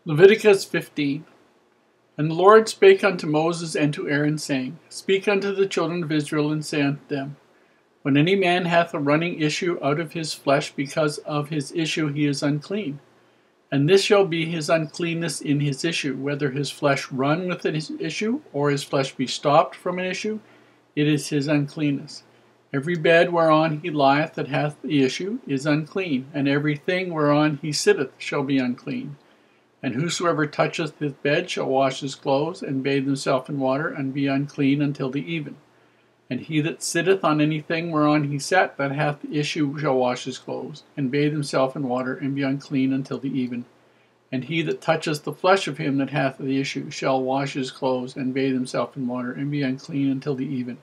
Leviticus 15. And the Lord spake unto Moses and to Aaron, saying, Speak unto the children of Israel, and say unto them, When any man hath a running issue out of his flesh, because of his issue he is unclean. And this shall be his uncleanness in his issue, whether his flesh run with his issue, or his flesh be stopped from an issue, it is his uncleanness. Every bed whereon he lieth that hath the issue is unclean, and every thing whereon he sitteth shall be unclean. And whosoever toucheth his bed shall wash his clothes, and bathe himself in water, and be unclean until the even. And he that sitteth on anything whereon he sat that hath the issue shall wash his clothes, and bathe himself in water, and be unclean until the even. And he that toucheth the flesh of him that hath the issue shall wash his clothes, and bathe himself in water, and be unclean until the even.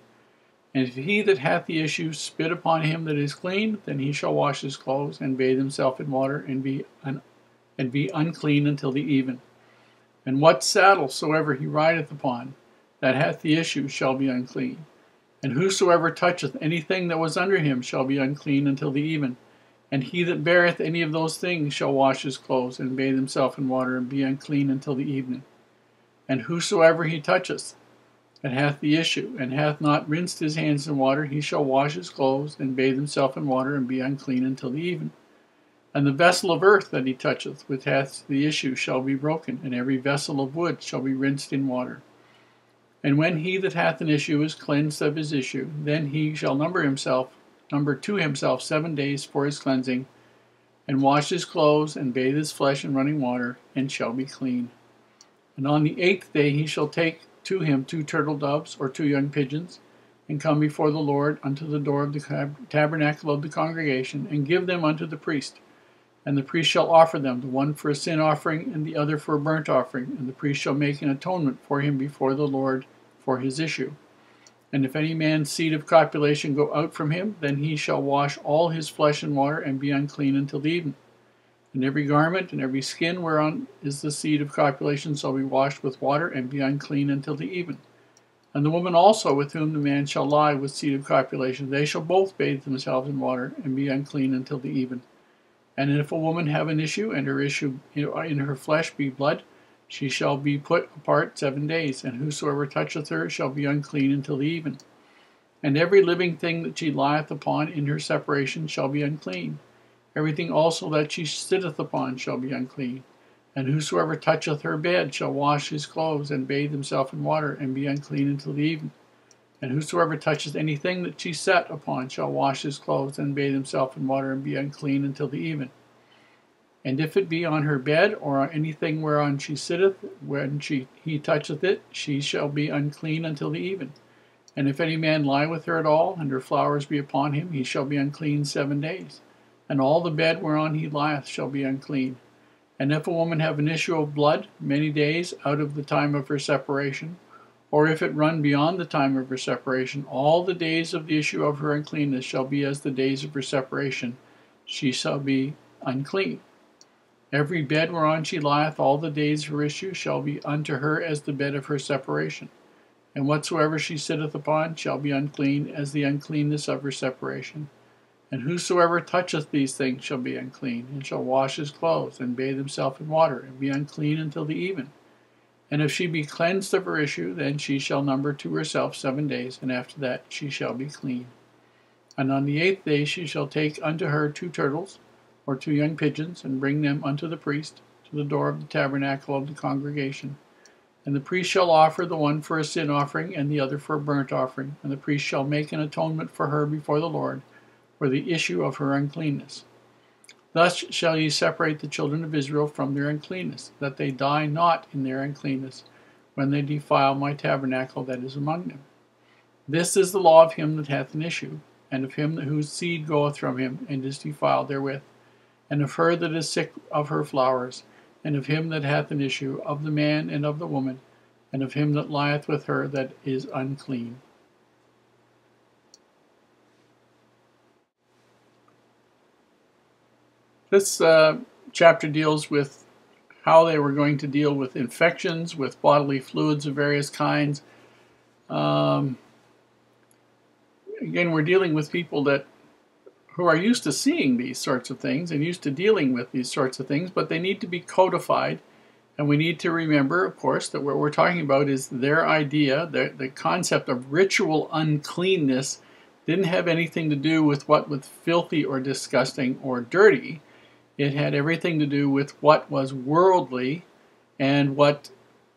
And if he that hath the issue spit upon him that is clean, then he shall wash his clothes, and bathe himself in water, and be unclean until the even. And what saddle soever he rideth upon, that hath the issue, shall be unclean. And whosoever toucheth anything that was under him shall be unclean until the even. And he that beareth any of those things shall wash his clothes, and bathe himself in water, and be unclean until the evening. And whosoever he toucheth that hath the issue, and hath not rinsed his hands in water, he shall wash his clothes, and bathe himself in water, and be unclean until the even. And the vessel of earth that he toucheth, which hath the issue, shall be broken, and every vessel of wood shall be rinsed in water. And when he that hath an issue is cleansed of his issue, then he shall number to himself 7 days for his cleansing, and wash his clothes, and bathe his flesh in running water, and shall be clean. And on the 8th day he shall take to him 2 turtle doves, or 2 young pigeons, and come before the Lord unto the door of the tabernacle of the congregation, and give them unto the priest. And the priest shall offer them, the one for a sin offering, and the other for a burnt offering. And the priest shall make an atonement for him before the Lord for his issue. And if any man's seed of copulation go out from him, then he shall wash all his flesh in water, and be unclean until the even. And every garment and every skin whereon is the seed of copulation shall be washed with water, and be unclean until the even. And the woman also with whom the man shall lie with seed of copulation, they shall both bathe themselves in water, and be unclean until the even. And if a woman have an issue, and her issue in her flesh be blood, she shall be put apart 7 days, and whosoever toucheth her shall be unclean until the even. And every living thing that she lieth upon in her separation shall be unclean. Everything also that she sitteth upon shall be unclean. And whosoever toucheth her bed shall wash his clothes, and bathe himself in water, and be unclean until the even. And whosoever toucheth anything that she sat upon shall wash his clothes, and bathe himself in water, and be unclean until the even. And if it be on her bed, or on anything whereon she sitteth, when he toucheth it, she shall be unclean until the even. And if any man lie with her at all, and her flowers be upon him, he shall be unclean 7 days. And all the bed whereon he lieth shall be unclean. And if a woman have an issue of blood many days out of the time of her separation, or if it run beyond the time of her separation, all the days of the issue of her uncleanness shall be as the days of her separation. She shall be unclean. Every bed whereon she lieth all the days of her issue shall be unto her as the bed of her separation. And whatsoever she sitteth upon shall be unclean as the uncleanness of her separation. And whosoever toucheth these things shall be unclean, and shall wash his clothes, and bathe himself in water, and be unclean until the even. And if she be cleansed of her issue, then she shall number to herself 7 days, and after that she shall be clean. And on the 8th day she shall take unto her 2 turtles, or 2 young pigeons, and bring them unto the priest, to the door of the tabernacle of the congregation. And the priest shall offer the one for a sin offering, and the other for a burnt offering. And the priest shall make an atonement for her before the Lord, for the issue of her uncleanness. Thus shall ye separate the children of Israel from their uncleanness, that they die not in their uncleanness, when they defile my tabernacle that is among them. This is the law of him that hath an issue, and of him whose seed goeth from him, and is defiled therewith, and of her that is sick of her flowers, and of him that hath an issue, of the man and of the woman, and of him that lieth with her that is unclean. This chapter deals with how they were going to deal with infections, with bodily fluids of various kinds. Again, we're dealing with people who are used to seeing these sorts of things and used to dealing with these sorts of things, but they need to be codified And we need to remember, of course, that what we're talking about is their idea, the concept of ritual uncleanness didn't have anything to do with what was filthy or disgusting or dirty. It had everything to do with what was worldly and what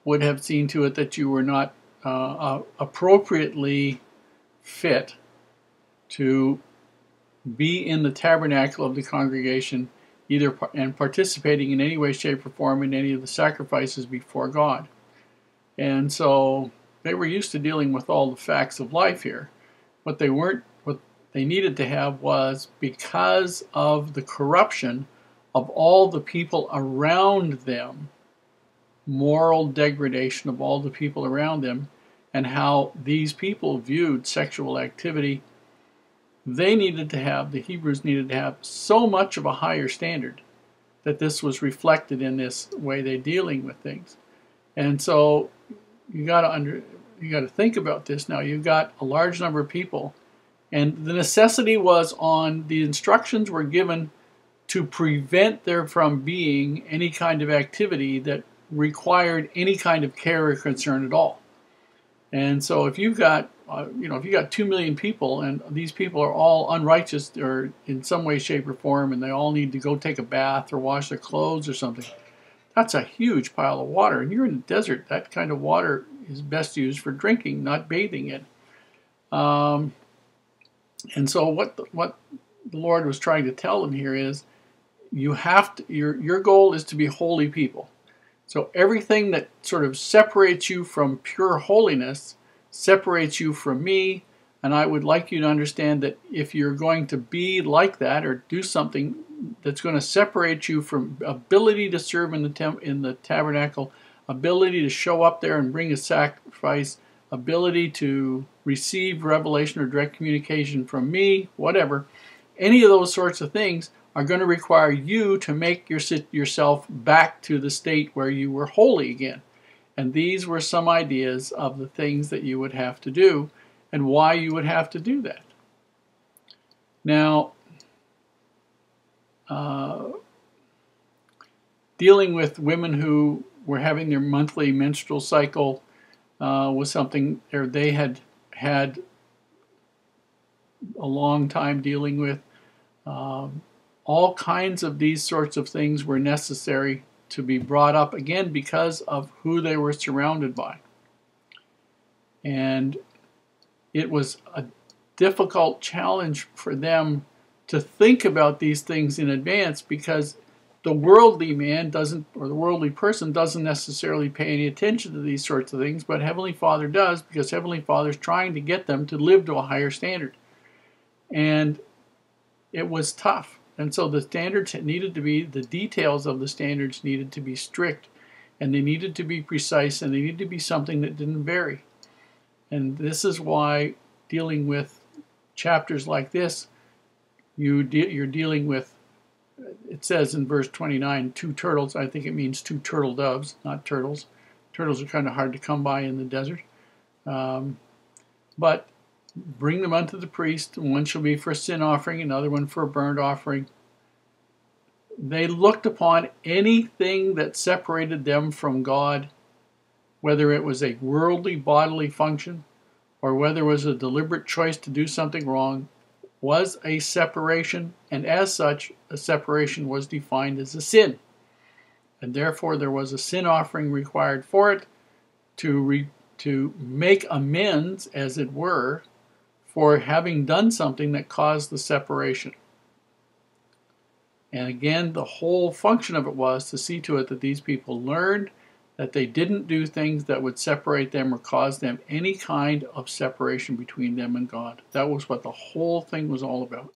would have seen to it that you were not appropriately fit to be in the tabernacle of the congregation, either and participating in any way, shape, or form in any of the sacrifices before God. And so they were used to dealing with all the facts of life here. What they needed to have was, because of the corruption of all the people around them, moral degradation of all the people around them, and how these people viewed sexual activity, the Hebrews needed to have so much of a higher standard that this was reflected in this way they're dealing with things. And so you got to think about this now. You've got a large number of people, and the necessity was on the instructions were given to prevent there from being any kind of activity that required any kind of care or concern at all. And so if you've got if you got 2 million people and these people are all unrighteous or in some way, shape, or form, and they all need to go take a bath or wash their clothes or something, that's a huge pile of water. And you're in the desert. That kind of water is best used for drinking, not bathing in. And so what the Lord was trying to tell them here is, you have to, your goal is to be holy people. So everything that sort of separates you from pure holiness separates you from me, and I would like you to understand that if you're going to be like that or do something that's going to separate you from ability to serve in the tabernacle, ability to show up there and bring a sacrifice, ability to receive revelation or direct communication from me, whatever, any of those sorts of things are going to require you to make yourself back to the state where you were holy again. And these were some ideas of the things that you would have to do and why you would have to do that. Now, dealing with women who were having their monthly menstrual cycle was something they had had a long time dealing with. All kinds of these sorts of things were necessary to be brought up, again, because of who they were surrounded by. And it was a difficult challenge for them to think about these things in advance, because the worldly man doesn't, or the worldly person doesn't necessarily pay any attention to these sorts of things, but Heavenly Father does, because Heavenly Father's trying to get them to live to a higher standard. And it was tough. And so the standards needed to be, the details of the standards needed to be strict, and they needed to be precise, and they needed to be something that didn't vary. And this is why dealing with chapters like this, you're dealing with, it says in verse 29, 2 turtles. I think it means 2 turtle doves, not turtles. Turtles are kind of hard to come by in the desert. But bring them unto the priest. One shall be for a sin offering, another one for a burnt offering. They looked upon anything that separated them from God, whether it was a worldly bodily function or whether it was a deliberate choice to do something wrong, was a separation, and as such, a separation was defined as a sin. And therefore there was a sin offering required for it to make amends, as it were, for having done something that caused the separation. And again, the whole function of it was to see to it that these people learned that they didn't do things that would separate them or cause them any kind of separation between them and God. That was what the whole thing was all about.